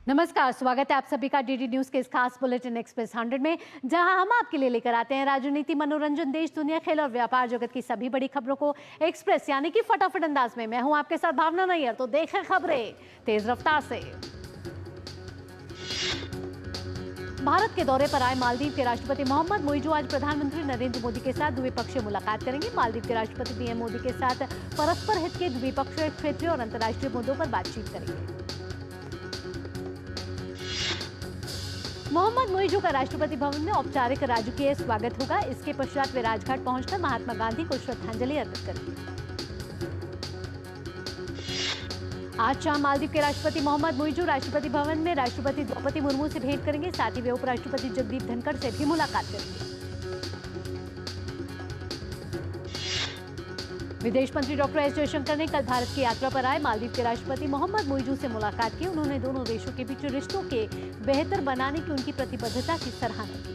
नमस्कार, स्वागत है आप सभी का डीडी न्यूज के इस खास बुलेटिन एक्सप्रेस 100 में, जहां हम आपके लिए लेकर आते हैं राजनीति, मनोरंजन, देश दुनिया, खेल और व्यापार जगत की सभी बड़ी खबरों को एक्सप्रेस यानी कि फटाफट अंदाज में। मैं हूं आपके साथ भावना नैयर। तो देखें खबरें तेज रफ्तार से। भारत के दौरे पर आए मालदीव के राष्ट्रपति मोहम्मद मुइज़ू आज प्रधानमंत्री नरेंद्र मोदी के साथ द्विपक्षीय मुलाकात करेंगे। मालदीव के राष्ट्रपति पीएम मोदी के साथ परस्पर हित के द्विपक्षीय, क्षेत्रीय और अंतर्राष्ट्रीय मुद्दों पर बातचीत करेंगे। मोहम्मद मुइज़ू का राष्ट्रपति भवन में औपचारिक राजकीय स्वागत होगा। इसके पश्चात वे राजघाट पहुंचकर महात्मा गांधी को श्रद्धांजलि अर्पित करेंगे। आज शाम मालदीव के राष्ट्रपति मोहम्मद मुइज़ू राष्ट्रपति भवन में राष्ट्रपति द्रौपदी मुर्मू से भेंट करेंगे। साथ ही वे उपराष्ट्रपति जगदीप धनखड़ से भी मुलाकात करेंगे। विदेश मंत्री डॉक्टर एस जयशंकर ने कल भारत की यात्रा पर आए मालदीव के राष्ट्रपति मोहम्मद मुइज़ू से मुलाकात की। उन्होंने दोनों देशों के बीच रिश्तों के बेहतर बनाने की उनकी प्रतिबद्धता की सराहना की।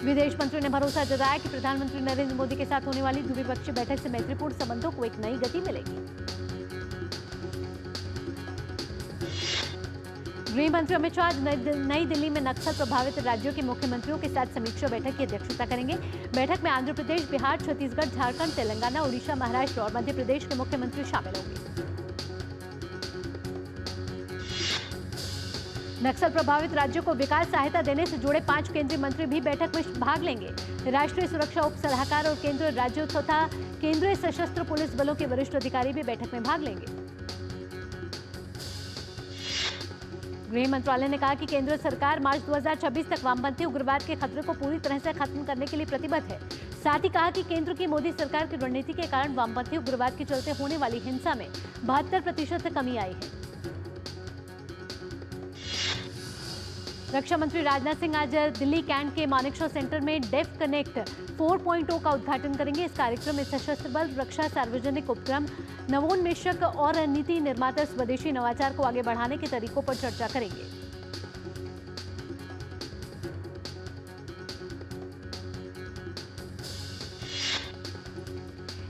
विदेश मंत्री ने भरोसा जताया कि प्रधानमंत्री नरेंद्र मोदी के साथ होने वाली द्विपक्षीय बैठक से मैत्रीपूर्ण संबंधों को एक नई गति मिलेगी। गृह मंत्री अमित शाह आज नई दिल्ली में नक्सल प्रभावित राज्यों के मुख्यमंत्रियों के साथ समीक्षा बैठक की अध्यक्षता करेंगे। बैठक में आंध्र प्रदेश, बिहार, छत्तीसगढ़, झारखंड, तेलंगाना, उड़ीसा, महाराष्ट्र और मध्य प्रदेश के मुख्यमंत्री शामिल होंगे। नक्सल प्रभावित राज्यों को विकास सहायता देने से जुड़े 5 केंद्रीय मंत्री भी बैठक में भाग लेंगे। राष्ट्रीय सुरक्षा उप सलाहकार और केंद्रीय राज्यों तथा केंद्रीय सशस्त्र पुलिस बलों के वरिष्ठ अधिकारी भी बैठक में भाग लेंगे। गृह मंत्रालय ने कहा कि केंद्र सरकार मार्च 2026 तक वामपंथी उग्रवाद के खतरे को पूरी तरह से खत्म करने के लिए प्रतिबद्ध है। साथ ही कहा कि केंद्र की मोदी सरकार की रणनीति के कारण वामपंथी उग्रवाद के चलते होने वाली हिंसा में 72% कमी आई है। रक्षा मंत्री राजनाथ सिंह आज दिल्ली कैंट के मानेकशॉ सेंटर में डेफ कनेक्ट 4.0 का उद्घाटन करेंगे। इस कार्यक्रम में सशस्त्र बल, रक्षा, सार्वजनिक उपक्रम, नवोन्मेषक और नीति निर्माता स्वदेशी नवाचार को आगे बढ़ाने के तरीकों पर चर्चा करेंगे।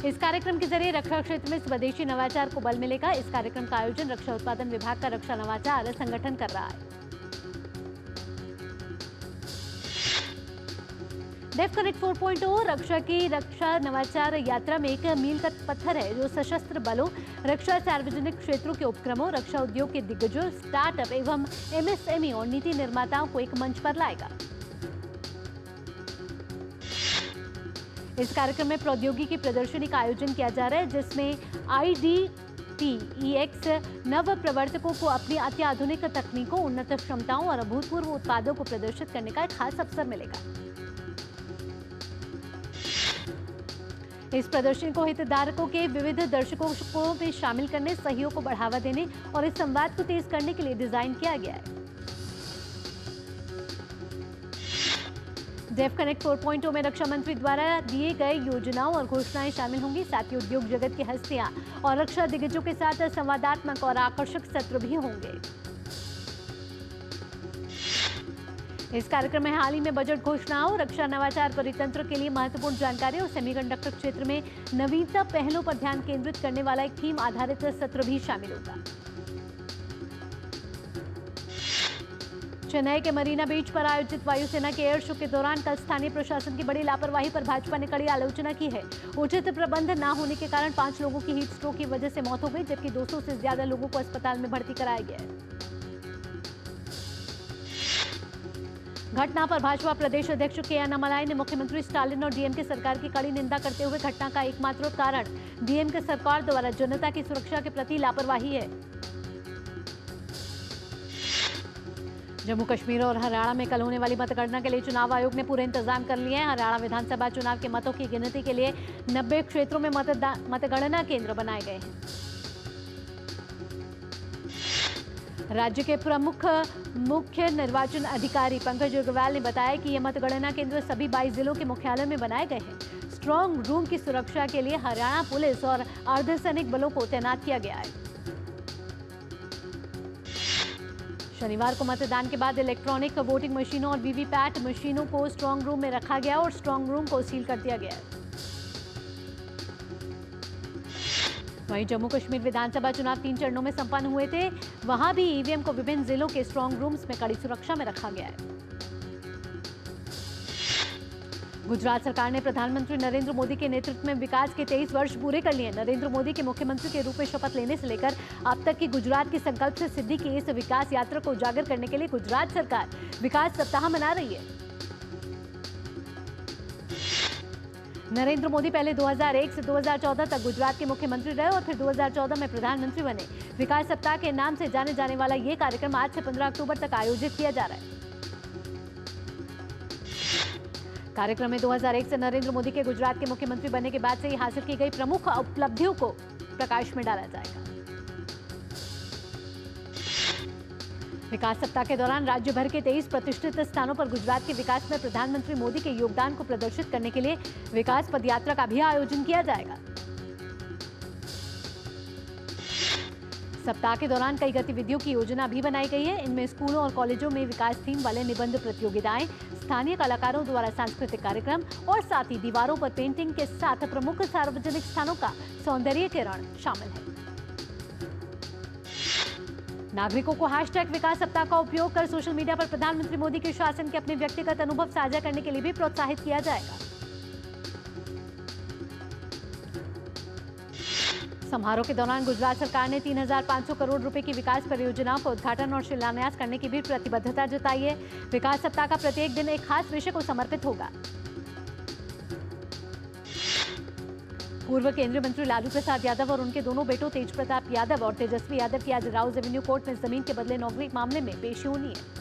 इस कार्यक्रम के जरिए रक्षा क्षेत्र में स्वदेशी नवाचार को बल मिलेगा। इस कार्यक्रम का आयोजन रक्षा उत्पादन विभाग का रक्षा नवाचार संगठन कर रहा है। डेफ कनेक्ट 4.0 रक्षा नवाचार यात्रा में एक मील का पत्थर है, जो सशस्त्र बलों, रक्षा, सार्वजनिक क्षेत्रों के उपक्रमों, रक्षा उद्योग के दिग्गजों, स्टार्टअप एवं एमएसएमई और नीति निर्माताओं को एक मंच पर लाएगा। इस कार्यक्रम में प्रौद्योगिकी प्रदर्शनी का आयोजन किया जा रहा है, जिसमें IDTEX नव प्रवर्तकों को अपनी अत्याधुनिक तकनीकों, उन्नत क्षमताओं और अभूतपूर्व उत्पादों को प्रदर्शित करने का एक खास अवसर मिलेगा। इस प्रदर्शनी को हितधारकों के विविध दर्शकों को भी शामिल करने, सहयोग को बढ़ावा देने और इस संवाद को तेज करने के लिए डिजाइन किया गया है। डेफ कनेक्ट 4.0 में रक्षा मंत्री द्वारा दिए गए योजनाओं और घोषणाएं शामिल होंगी। साथ ही उद्योग जगत की हस्तियां और रक्षा दिग्गजों के साथ संवादात्मक और आकर्षक सत्र भी होंगे। इस कार्यक्रम में हाल ही में बजट घोषणाओं, रक्षा नवाचार परितंत्र के लिए महत्वपूर्ण जानकारी और सेमीकंडक्टर क्षेत्र में नवीनता पहलों पर ध्यान केंद्रित करने वाला एक थीम आधारित सत्र भी शामिल होगा। चेन्नई के मरीना बीच पर आयोजित वायुसेना के एयर शो के दौरान कल स्थानीय प्रशासन की बड़ी लापरवाही पर भाजपा ने कड़ी आलोचना की है। उचित प्रबंध न होने के कारण 5 लोगों की हीट स्ट्रोक की वजह से मौत हो गई, जबकि 200 से ज्यादा लोगों को अस्पताल में भर्ती कराया गया है। घटना पर भाजपा प्रदेश अध्यक्ष के.एन. अमालाई ने मुख्यमंत्री स्टालिन और डीएमके सरकार की कड़ी निंदा करते हुए घटना का एकमात्र कारण डीएमके सरकार द्वारा जनता की सुरक्षा के प्रति लापरवाही है। जम्मू कश्मीर और हरियाणा में कल होने वाली मतगणना के लिए चुनाव आयोग ने पूरे इंतजाम कर लिए हैं। हरियाणा विधानसभा चुनाव के मतों की गिनती के लिए 90 क्षेत्रों में मतगणना केंद्र बनाए गए हैं। राज्य के प्रमुख मुख्य निर्वाचन अधिकारी पंकज अग्रवाल ने बताया कि ये मतगणना केंद्र सभी 22 जिलों के मुख्यालय में बनाए गए हैं। स्ट्रांग रूम की सुरक्षा के लिए हरियाणा पुलिस और अर्धसैनिक बलों को तैनात किया गया है। शनिवार को मतदान के बाद इलेक्ट्रॉनिक वोटिंग मशीनों और वीवीपैट मशीनों को स्ट्रांग रूम में रखा गया और स्ट्रांग रूम को सील कर दिया गया है। वहीं जम्मू कश्मीर विधानसभा चुनाव 3 चरणों में संपन्न हुए थे। वहां भी ईवीएम को विभिन्न जिलों के स्ट्रांग रूम्स में कड़ी सुरक्षा में रखा गया है। गुजरात सरकार ने प्रधानमंत्री नरेंद्र मोदी के नेतृत्व में विकास के 23 वर्ष पूरे कर लिए। नरेंद्र मोदी के मुख्यमंत्री के रूप में शपथ लेने से लेकर अब तक की गुजरात की संकल्प से सिद्धि की इस विकास यात्रा को उजागर करने के लिए गुजरात सरकार विकास सप्ताह मना रही है। नरेंद्र मोदी पहले 2001 से 2014 तक गुजरात के मुख्यमंत्री रहे और फिर 2014 में प्रधानमंत्री बने। विकास सप्ताह के नाम से जाने जाने वाला ये कार्यक्रम आज से 15 अक्टूबर तक आयोजित किया जा रहा है। कार्यक्रम में 2001 से नरेंद्र मोदी के गुजरात के मुख्यमंत्री बनने के बाद से ही हासिल की गई प्रमुख उपलब्धियों को प्रकाश में डाला जाएगा। विकास सप्ताह के दौरान राज्य भर के 23 प्रतिष्ठित स्थानों पर गुजरात के विकास में प्रधानमंत्री मोदी के योगदान को प्रदर्शित करने के लिए विकास पदयात्रा का भी आयोजन किया जाएगा। सप्ताह के दौरान कई गतिविधियों की योजना भी बनाई गई है। इनमें स्कूलों और कॉलेजों में विकास थीम वाले निबंध प्रतियोगिताएं, स्थानीय कलाकारों द्वारा सांस्कृतिक कार्यक्रम और साथ ही दीवारों पर पेंटिंग के साथ प्रमुख सार्वजनिक स्थानों का सौंदर्यीकरण शामिल है। नागरिकों को हैशटैग विकास सप्ताह का उपयोग कर सोशल मीडिया पर प्रधानमंत्री मोदी के शासन के अपने व्यक्तिगत अनुभव साझा करने के लिए भी प्रोत्साहित किया जाएगा। समारोह के दौरान गुजरात सरकार ने 3,500 करोड़ रुपए की विकास परियोजनाओं का उद्घाटन और शिलान्यास करने की भी प्रतिबद्धता जताई है। विकास सप्ताह का प्रत्येक दिन एक खास विषय को समर्पित होगा। पूर्व केंद्रीय मंत्री लालू प्रसाद यादव और उनके दोनों बेटों तेज प्रताप यादव और तेजस्वी यादव की आज राउज एवेन्यू कोर्ट में जमीन के बदले नौकरी मामले में पेशी होनी है।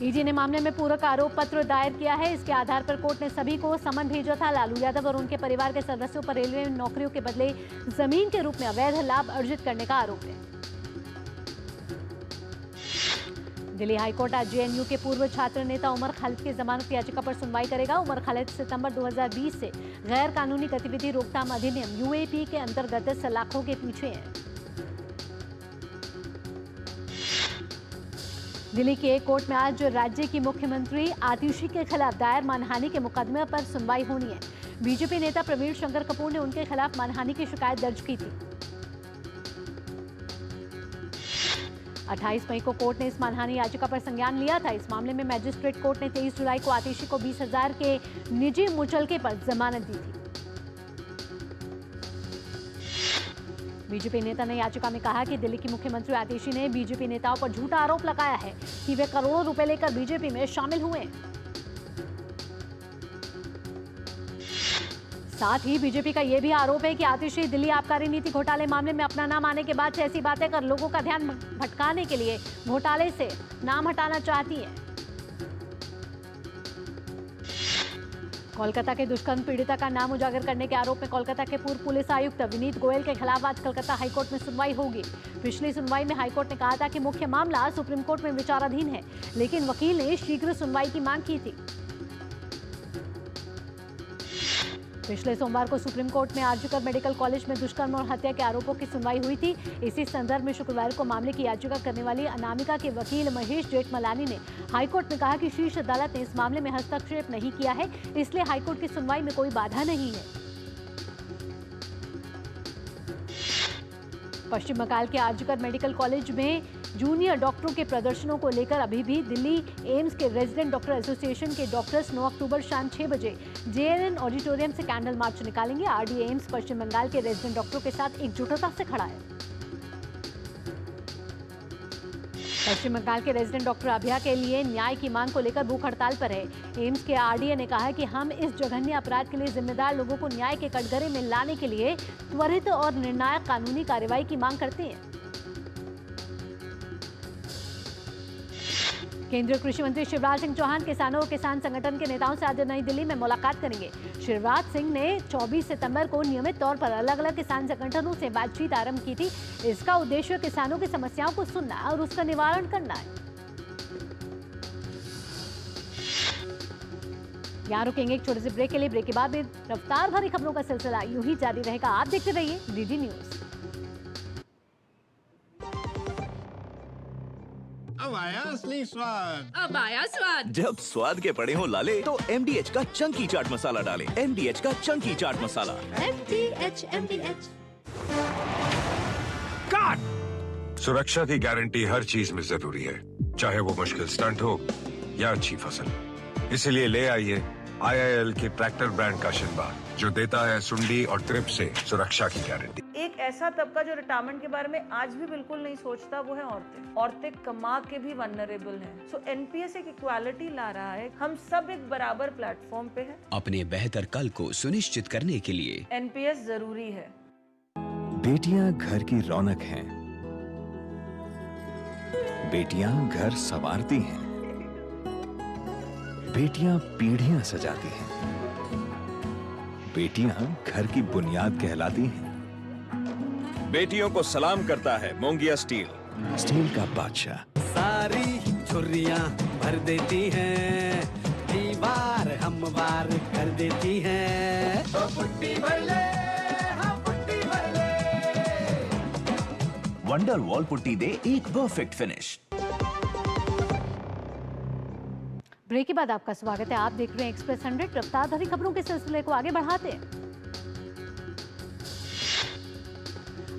ईडी ने मामले में पूरक आरोप पत्र दायर किया है। इसके आधार पर कोर्ट ने सभी को समन भेजा था। लालू यादव और उनके परिवार के सदस्यों पर रेलवे में नौकरियों के बदले जमीन के रूप में अवैध लाभ अर्जित करने का आरोप है। दिल्ली हाईकोर्ट आज जेएनयू के पूर्व छात्र नेता उमर खालिद की जमानत याचिका पर सुनवाई करेगा। उमर खालिद सितंबर 2020 से गैर कानूनी गतिविधि रोकथाम अधिनियम यूएपी के अंतर्गत सलाखों के पीछे हैं। दिल्ली के एक कोर्ट में आज राज्य की मुख्यमंत्री आतिशी के खिलाफ दायर मानहानि के मुकदमे पर सुनवाई होनी है। बीजेपी नेता प्रवीण शंकर कपूर ने उनके खिलाफ मानहानि की शिकायत दर्ज की थी। 28 मई को कोर्ट ने इस मानहानि याचिका पर संज्ञान लिया था। इस मामले में मैजिस्ट्रेट कोर्ट ने 23 जुलाई को आतिशी को 20,000 के निजी मुचलके पर जमानत दी थी। बीजेपी नेता ने याचिका में कहा कि दिल्ली की मुख्यमंत्री आतिशी ने बीजेपी नेताओं पर झूठा आरोप लगाया है कि वे करोड़ों रुपए लेकर बीजेपी में शामिल हुए। साथ ही बीजेपी का यह भी आरोप है कि आतिशी दिल्ली आबकारी नीति घोटाले मामले में अपना नाम आने के बाद से ऐसी बातें कर लोगों का ध्यान भटकाने के लिए घोटाले से नाम हटाना चाहती है। कोलकाता के दुष्कर्म पीड़िता का नाम उजागर करने के आरोप में कोलकाता के पूर्व पुलिस आयुक्त विनीत गोयल के खिलाफ आज कोलकाता हाईकोर्ट में सुनवाई होगी। पिछली सुनवाई में हाईकोर्ट ने कहा था कि मुख्य मामला सुप्रीम कोर्ट में विचाराधीन है, लेकिन वकील ने शीघ्र सुनवाई की मांग की थी। पिछले सोमवार को सुप्रीम कोर्ट में आरजीकर मेडिकल कॉलेज में दुष्कर्म और हत्या के आरोपों की सुनवाई हुई थी। इसी संदर्भ में शुक्रवार को मामले की याचिका करने वाली अनामिका के वकील महेश जेठमलानी ने हाईकोर्ट में कहा कि शीर्ष अदालत ने इस मामले में हस्तक्षेप नहीं किया है, इसलिए हाईकोर्ट की सुनवाई में कोई बाधा नहीं है। पश्चिम बंगाल के आरजीकर मेडिकल कॉलेज में जूनियर डॉक्टरों के प्रदर्शनों को लेकर अभी भी दिल्ली एम्स के रेजिडेंट डॉक्टर एसोसिएशन के डॉक्टर्स 9 अक्टूबर शाम 6 बजे जेएनएन ऑडिटोरियम से कैंडल मार्च निकालेंगे। आरडी एम्स पश्चिम बंगाल के रेजिडेंट डॉक्टरों के साथ एकजुटता से खड़ा है। पश्चिम बंगाल के रेजिडेंट डॉक्टर अभया के लिए न्याय की मांग को लेकर भूख हड़ताल पर है। एम्स के आरडीए ने कहा कि हम इस जघन्य अपराध के लिए जिम्मेदार लोगों को न्याय के कटघरे में लाने के लिए त्वरित और निर्णायक कानूनी कार्रवाई की मांग करते हैं। केंद्रीय कृषि मंत्री शिवराज सिंह चौहान किसानों और किसान संगठन के नेताओं से आज नई दिल्ली में मुलाकात करेंगे। शिवराज सिंह ने 24 सितंबर को नियमित तौर पर अलग अलग किसान संगठनों से बातचीत आरंभ की थी। इसका उद्देश्य किसानों की समस्याओं को सुनना और उसका निवारण करना है। यहाँ रुकेंगे एक छोटे से ब्रेक के लिए। ब्रेक के बाद में रफ्तार भरी खबरों का सिलसिला यूं ही जारी रहेगा। आप देखते रहिए डीडी न्यूज। अब आया असली स्वाद। अब आया स्वाद। जब स्वाद के पड़े हो लाले तो MDH का चंकी चाट मसाला डालें। MDH का चंकी चाट मसाला। MDH। काट। सुरक्षा की गारंटी हर चीज में जरूरी है, चाहे वो मुश्किल स्टंट हो या अच्छी फसल। इसलिए ले आइए IIL के ट्रैक्टर ब्रांड का शिनबार, जो देता है सुंडी और ट्रिप से सुरक्षा की गारंटी। एक ऐसा तबका जो रिटायरमेंट के बारे में आज भी बिल्कुल नहीं सोचता, वो है औरतें। औरतें कमा के भी वनरेबल हैं। सो NPS एक इक्वालिटी ला रहा है, हम सब एक बराबर प्लेटफॉर्म पे हैं। अपने बेहतर कल को सुनिश्चित करने के लिए NPS जरूरी है। बेटियां घर की रौनक हैं। बेटियां घर संवारती हैं। बेटियां पीढ़ियां सजाती हैं। बेटियां घर की बुनियाद कहलाती हैं। बेटियों को सलाम करता है मोंगिया स्टील, स्टील का बादशाह। सारी छुर्रियां भर देती हैं, दीवार हमवार कर देती हैं। तो पुट्टी भर ले, हाँ पुट्टी भर ले। वंडर वॉल पुट्टी दे एक परफेक्ट फिनिश। ब्रेक के बाद आपका स्वागत है। आप देख रहे हैं एक्सप्रेस 100। रफ्तार भरी खबरों के सिलसिले को आगे बढ़ाते हैं।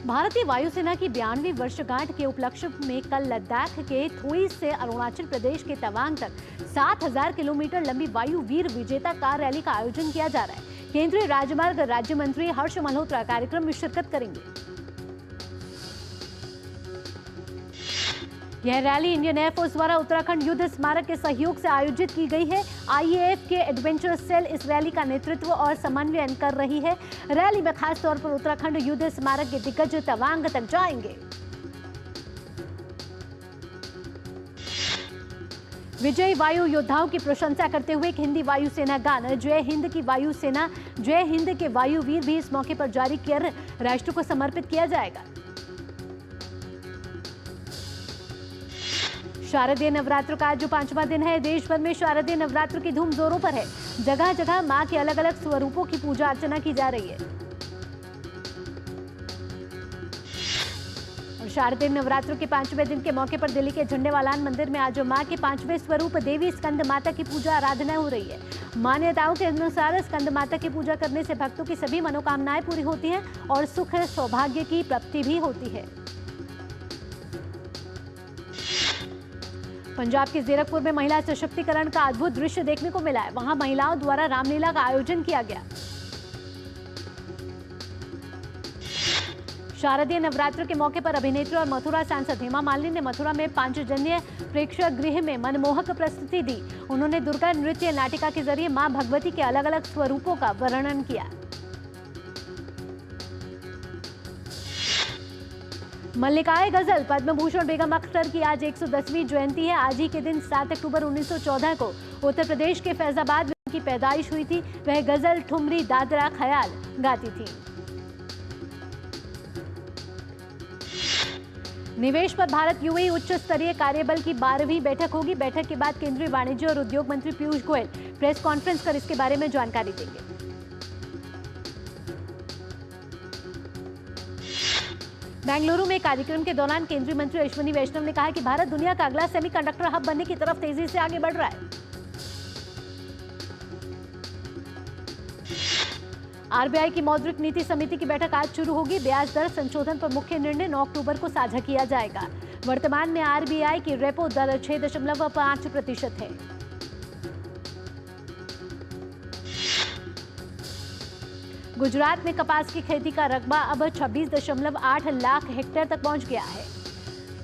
भारतीय वायुसेना की 92वीं वर्षगांठ के उपलक्ष्य में कल लद्दाख के थोई से अरुणाचल प्रदेश के तवांग तक 7000 किलोमीटर लंबी वायु वीर विजेता कार रैली का आयोजन किया जा रहा है। केंद्रीय राजमार्ग राज्य मंत्री हर्ष मल्होत्रा कार्यक्रम में शिरकत करेंगे। यह रैली इंडियन एयरफोर्स द्वारा उत्तराखंड युद्ध स्मारक के सहयोग से आयोजित की गई है। IAF के एडवेंचर सेल इस रैली का नेतृत्व और समन्वयन कर रही है। रैली में खास तौर पर उत्तराखंड युद्ध स्मारक के दिग्गज तवांग तक जाएंगे। विजयी वायु योद्धाओं की प्रशंसा करते हुए एक हिंदी वायुसेना गान जय हिंद की वायुसेना जय हिंद के वायुवीर भी इस मौके पर जारी कर राष्ट्र को समर्पित किया जाएगा। शारदीय नवरात्र का आज जो 5वां दिन है, देश भर में शारदीय नवरात्र की धूम जोरों पर है। जगह जगह मां के अलग अलग स्वरूपों की पूजा अर्चना की जा रही है। और शारदीय नवरात्र के 5वें दिन के मौके पर दिल्ली के झंडेवालान मंदिर में आज मां के 5वें स्वरूप देवी स्कंद माता की पूजा आराधना हो रही है। मान्यताओं के अनुसार स्कंद माता की पूजा करने से भक्तों की सभी मनोकामनाएं पूरी होती हैं और सुख सौभाग्य की प्राप्ति भी होती है। पंजाब के जीरकपुर में महिला सशक्तिकरण का अद्भुत दृश्य देखने को मिला है। वहां महिलाओं द्वारा रामलीला का आयोजन किया गया। शारदीय नवरात्र के मौके पर अभिनेत्री और मथुरा सांसद हेमा मालिनी ने मथुरा में पांचजन्य प्रेक्षागृह में मनमोहक प्रस्तुति दी। उन्होंने दुर्गा नृत्य नाटिका के जरिए मां भगवती के अलग अलग स्वरूपों का वर्णन किया। मल्लिकाए गजल पद्म भूषण बेगम अख्तर की आज 110वीं जयंती है। आज ही के दिन 7 अक्टूबर 1914 को उत्तर प्रदेश के फैजाबाद में उनकी पैदाइश हुई थी। वह गजल, ठुमरी, दादरा, ख्याल गाती थी। निवेश पर भारत UAE उच्च स्तरीय कार्यबल की 12वीं बैठक होगी। बैठक के बाद केंद्रीय वाणिज्य और उद्योग मंत्री पीयूष गोयल प्रेस कॉन्फ्रेंस कर इसके बारे में जानकारी देंगे। बेंगलुरु में कार्यक्रम के दौरान केंद्रीय मंत्री अश्विनी वैष्णव ने कहा कि भारत दुनिया का अगला सेमीकंडक्टर हब बनने की तरफ तेजी से आगे बढ़ रहा है। RBI की मौद्रिक नीति समिति की बैठक आज शुरू होगी। ब्याज दर संशोधन पर मुख्य निर्णय 9 अक्टूबर को साझा किया जाएगा। वर्तमान में RBI की रेपो दर 6.5% है। गुजरात में कपास की खेती का रकबा अब 26.8 लाख हेक्टेयर तक पहुंच गया है।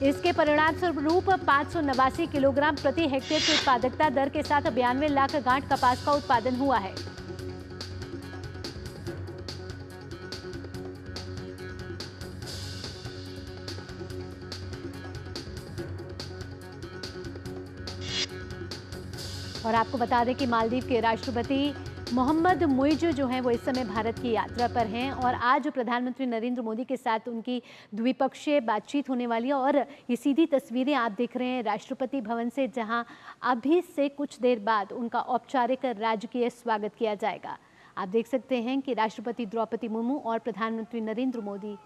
इसके परिणाम स्वरूप 589 किलोग्राम प्रति हेक्टेयर की उत्पादकता दर के साथ 92 लाख गांठ कपास का उत्पादन हुआ है। और आपको बता दें कि मालदीव के राष्ट्रपति मोहम्मद मुइज जो हैं वो इस समय भारत की यात्रा पर हैं और आज प्रधानमंत्री नरेंद्र मोदी के साथ उनकी द्विपक्षीय बातचीत होने वाली है। और ये सीधी तस्वीरें आप देख रहे हैं राष्ट्रपति भवन से, जहां अभी से कुछ देर बाद उनका औपचारिक राजकीय स्वागत किया जाएगा। आप देख सकते हैं कि राष्ट्रपति द्रौपदी मुर्मू और प्रधानमंत्री नरेंद्र मोदी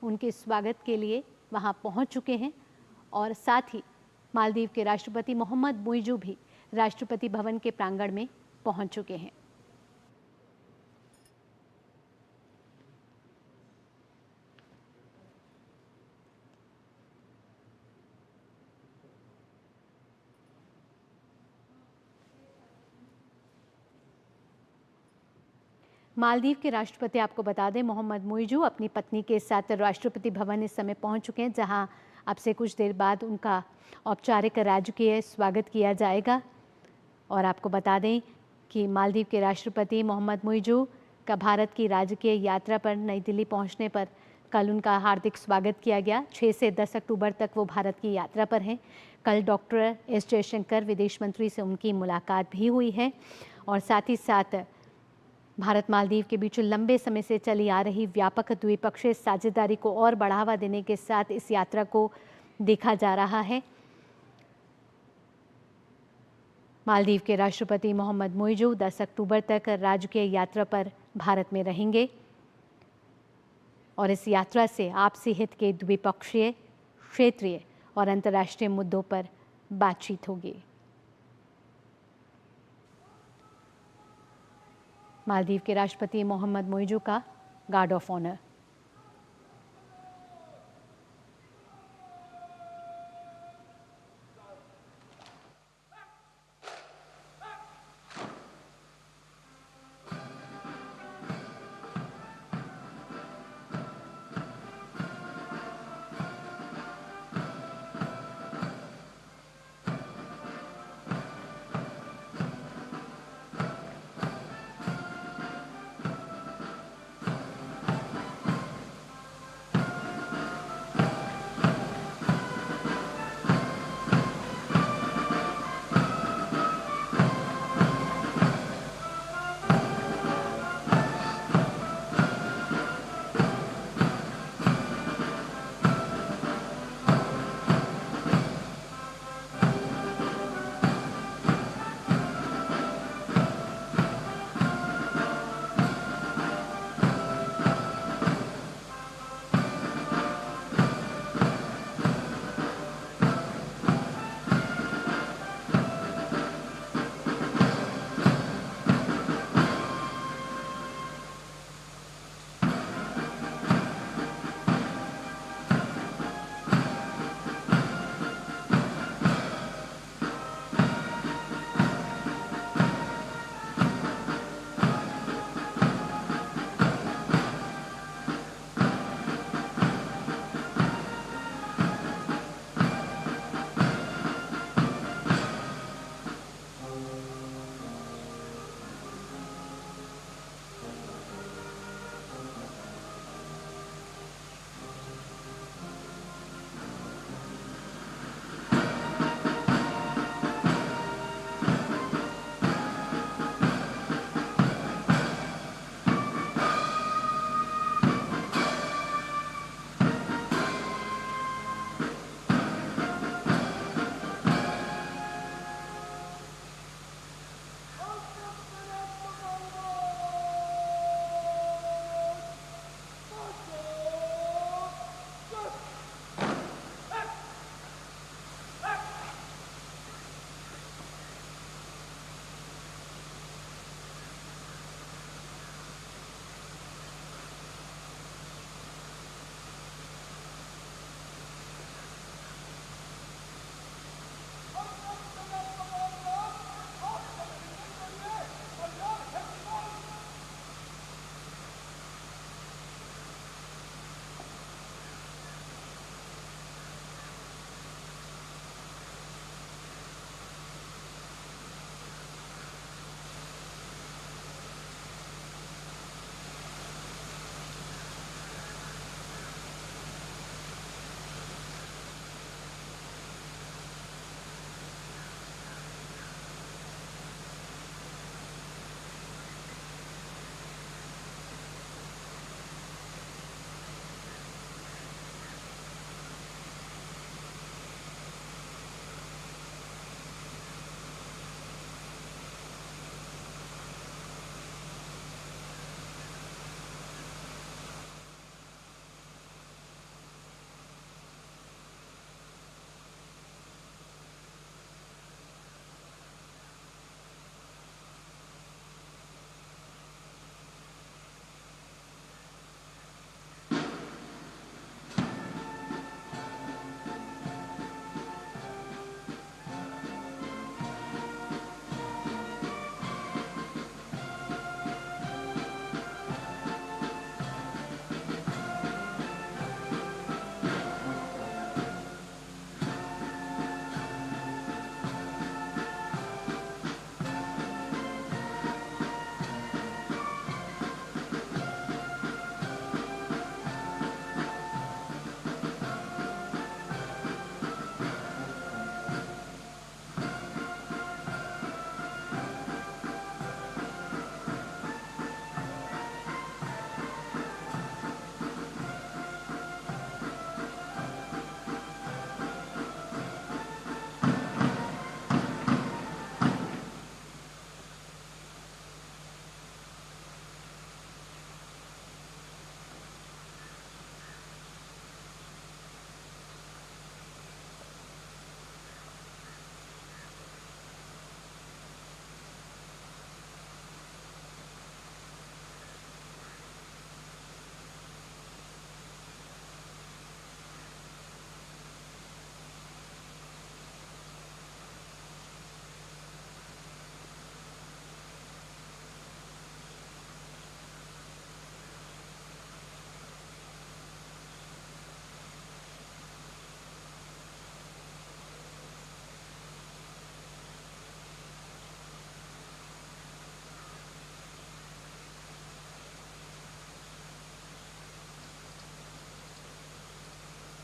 उनके स्वागत के लिए वहाँ पहुँच चुके हैं और साथ ही मालदीव के राष्ट्रपति मोहम्मद मुइजू भी राष्ट्रपति भवन के प्रांगण में पहुंच चुके हैं। मालदीव के राष्ट्रपति, आपको बता दें, मोहम्मद मुइजू अपनी पत्नी के साथ राष्ट्रपति भवन इस समय पहुंच चुके हैं, जहां अब से कुछ देर बाद उनका औपचारिक राजकीय स्वागत किया जाएगा। और आपको बता दें कि मालदीव के राष्ट्रपति मोहम्मद मुइजू का भारत की राजकीय यात्रा पर नई दिल्ली पहुंचने पर कल उनका हार्दिक स्वागत किया गया। 6 से 10 अक्टूबर तक वो भारत की यात्रा पर हैं। कल डॉक्टर एस जयशंकर विदेश मंत्री से उनकी मुलाकात भी हुई है और साथ ही साथ भारत मालदीव के बीच लंबे समय से चली आ रही व्यापक द्विपक्षीय साझेदारी को और बढ़ावा देने के साथ इस यात्रा को देखा जा रहा है। मालदीव के राष्ट्रपति मोहम्मद मुइजू 10 अक्टूबर तक राजकीय यात्रा पर भारत में रहेंगे और इस यात्रा से आपसी हित के द्विपक्षीय, क्षेत्रीय और अंतर्राष्ट्रीय मुद्दों पर बातचीत होगी। मालदीव के राष्ट्रपति मोहम्मद मुइजू का गार्ड ऑफ ऑनर।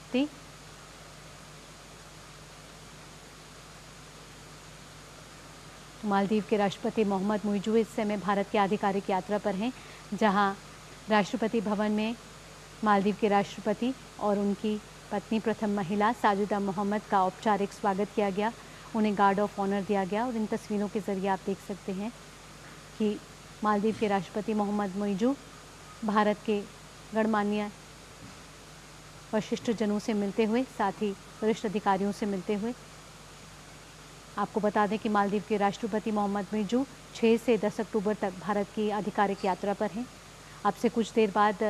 समाप्ति। मालदीव के राष्ट्रपति मोहम्मद मुइजू इस समय भारत की आधिकारिक यात्रा पर हैं, जहां राष्ट्रपति भवन में मालदीव के राष्ट्रपति और उनकी पत्नी प्रथम महिला साजिदा मोहम्मद का औपचारिक स्वागत किया गया। उन्हें गार्ड ऑफ ऑनर दिया गया और इन तस्वीरों के जरिए आप देख सकते हैं कि मालदीव के राष्ट्रपति मोहम्मद मुइजू भारत के गणमान्य वरिष्ठ जनों से मिलते हुए, साथ ही वरिष्ठ अधिकारियों से मिलते हुए। आपको बता दें कि मालदीव के राष्ट्रपति मोहम्मद मुइजू 6 से 10 अक्टूबर तक भारत की आधिकारिक यात्रा पर हैं। अब से कुछ देर बाद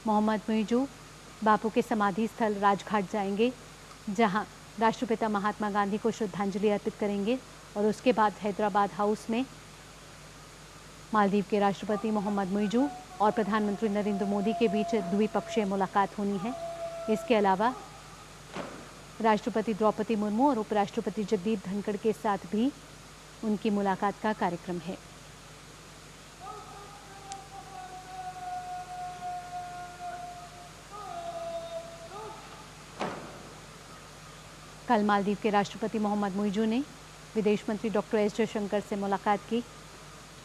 मोहम्मद मुइजू बापू के समाधि स्थल राजघाट जाएंगे, जहां राष्ट्रपिता महात्मा गांधी को श्रद्धांजलि अर्पित करेंगे और उसके बाद हैदराबाद हाउस में मालदीव के राष्ट्रपति मोहम्मद मुइजू और प्रधानमंत्री नरेंद्र मोदी के बीच द्विपक्षीय मुलाकात होनी है। इसके अलावा राष्ट्रपति द्रौपदी मुर्मू और उपराष्ट्रपति जगदीप धनखड़ के साथ भी उनकी मुलाकात का कार्यक्रम है। कल मालदीव के राष्ट्रपति मोहम्मद मुइजू ने विदेश मंत्री डॉक्टर एस जयशंकर से मुलाकात की,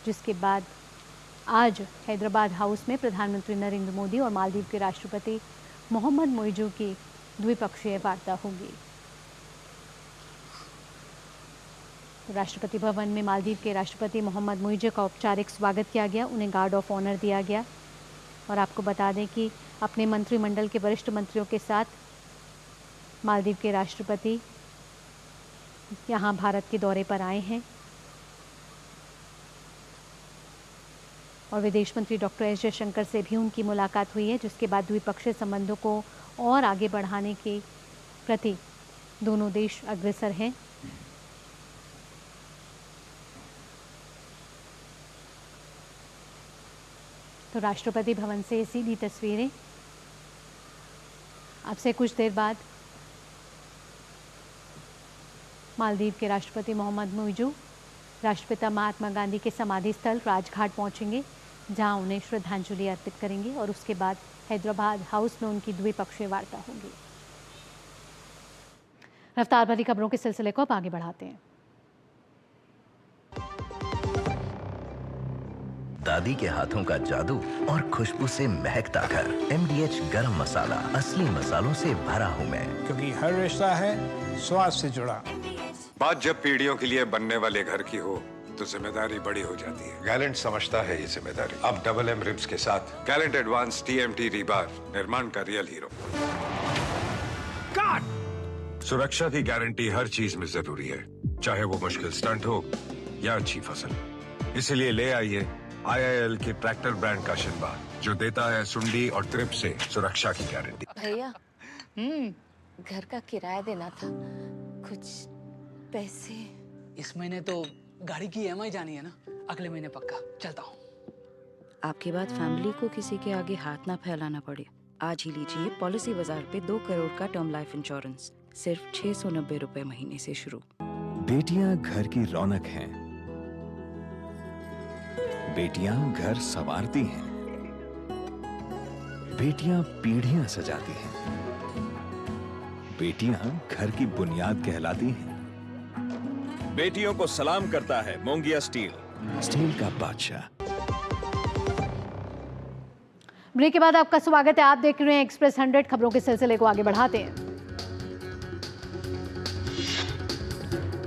जिसके बाद आज हैदराबाद हाउस में प्रधानमंत्री नरेंद्र मोदी और मालदीव के राष्ट्रपति मोहम्मद मुइजू की द्विपक्षीय वार्ता होगी। राष्ट्रपति भवन में मालदीव के राष्ट्रपति मोहम्मद मुइजू का औपचारिक स्वागत किया गया, उन्हें गार्ड ऑफ ऑनर दिया गया। और आपको बता दें कि अपने मंत्रिमंडल के वरिष्ठ मंत्रियों के साथ मालदीव के राष्ट्रपति यहाँ भारत के दौरे पर आए हैं और विदेश मंत्री डॉक्टर एस जयशंकर से भी उनकी मुलाकात हुई है, जिसके बाद द्विपक्षीय संबंधों को और आगे बढ़ाने के प्रति दोनों देश अग्रसर हैं। तो राष्ट्रपति भवन से सीधी तस्वीरें। अब से कुछ देर बाद मालदीव के राष्ट्रपति मोहम्मद मुइजू राष्ट्रपिता महात्मा गांधी के समाधि स्थल राजघाट पहुंचेंगे, जहां उन्हें श्रद्धांजलि अर्पित करेंगे और उसके बाद हैदराबाद हाउस में उनकी द्विपक्षीय वार्ता होगी। रफ्तार भरी खबरों के सिलसिले को अब आगे बढ़ाते हैं। दादी के हाथों का जादू और खुशबू से महकता घर। MDH गरम मसाला, असली मसालों से भरा हूँ मैं, क्योंकि हर रिश्ता है स्वाद से जुड़ा। बात जब पीढ़ियों के लिए बनने वाले घर की हो तो जिम्मेदारी बड़ी हो जाती है। गैलेंट समझता है ये जिम्मेदारी। अब डबल M रिब्स के साथ गैलेंट एडवांस TMT रीबार, निर्माण का रियल हीरो। सुरक्षा की गारंटी हर चीज में जरूरी है, चाहे वो मुश्किल स्टंट हो या अच्छी फसल। इसलिए ले आइए IIL के ट्रैक्टर ब्रांड का शिनबा, जो देता है सुंडी और ट्रिप से सुरक्षा की गारंटी। भैया घर का किराया देना था, कुछ पैसे। इस महीने तो गाड़ी की EMI जानी है ना, अगले महीने पक्का। चलता हूँ। आपके बाद फैमिली को किसी के आगे हाथ ना फैलाना पड़े। आज ही लीजिए पॉलिसी बाजार पे 2 करोड़ का टर्म लाइफ इंश्योरेंस, सिर्फ 690 रुपए महीने से शुरू। बेटियां घर की रौनक हैं। बेटियां घर संवारती हैं। बेटियां पीढ़ियां सजाती हैं। बेटियां घर की बुनियाद कहलाती हैं। बेटियों को सलाम करता है मोंगिया स्टील, स्टील का बादशाह। ब्रेक के बाद आपका स्वागत है। आप देख रहे हैं एक्सप्रेस 100। खबरों के सिलसिले को आगे बढ़ाते हैं।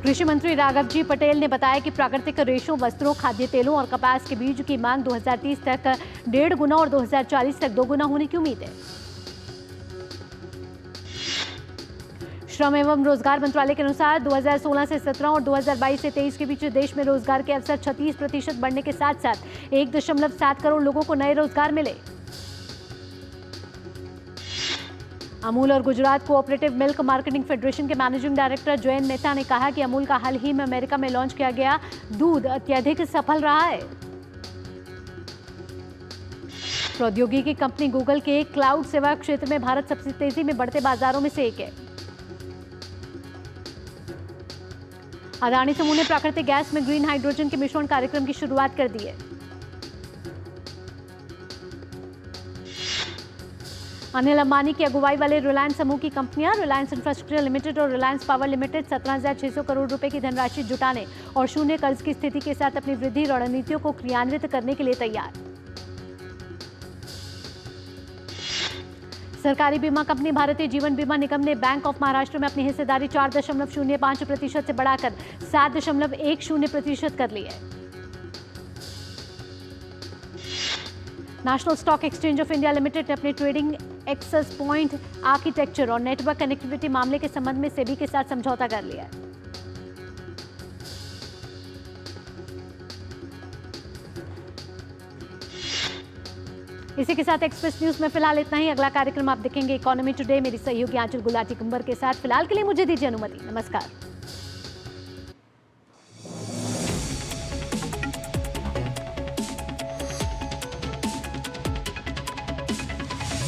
कृषि मंत्री राघव जी पटेल ने बताया कि प्राकृतिक रेशों, वस्त्रों, खाद्य तेलों और कपास के बीज की मांग 2030 तक 1.5 गुना और 2040 तक 2 गुना होने की उम्मीद है। श्रम एवं रोजगार मंत्रालय के अनुसार 2016 से 17 और 2022 से 23 के बीच देश में रोजगार के अवसर 36% बढ़ने के साथ साथ 1.7 करोड़ लोगों को नए रोजगार मिले। अमूल और Gujarat cooperative milk marketing federation के मैनेजिंग डायरेक्टर जयंत मेहता ने कहा कि अमूल का हाल ही में अमेरिका में लॉन्च किया गया दूध अत्यधिक सफल रहा है। प्रौद्योगिकी कंपनी गूगल के क्लाउड सेवा क्षेत्र में भारत सबसे तेजी में बढ़ते बाजारों में से एक है। अदानी समूह ने प्राकृतिक गैस में ग्रीन हाइड्रोजन के मिश्रण कार्यक्रम की शुरुआत कर दी है। अनिल अंबानी की अगुवाई वाले रिलायंस समूह की कंपनियां रिलायंस इंफ्रास्ट्रक्चर लिमिटेड और रिलायंस पावर लिमिटेड 17,600 करोड़ रुपए की धनराशि जुटाने और शून्य कर्ज की स्थिति के साथ अपनी वृद्धि रणनीतियों को क्रियान्वित करने के लिए तैयार। सरकारी बीमा कंपनी भारतीय जीवन बीमा निगम ने बैंक ऑफ महाराष्ट्र में अपनी हिस्सेदारी 4.05% से बढ़ाकर 7.10% कर ली है। National stock exchange of India limited ने अपने ट्रेडिंग एक्सेस पॉइंट आर्किटेक्चर और नेटवर्क कनेक्टिविटी मामले के संबंध में सेबी के साथ समझौता कर लिया है। इसी के साथ एक्सप्रेस न्यूज में फिलहाल इतना ही। अगला कार्यक्रम आप देखेंगे इकोनॉमी टुडे, मेरी सहयोगी आंचल गुलाटी कुंबर के साथ। फिलहाल के लिए मुझे दीजिए अनुमति। नमस्कार।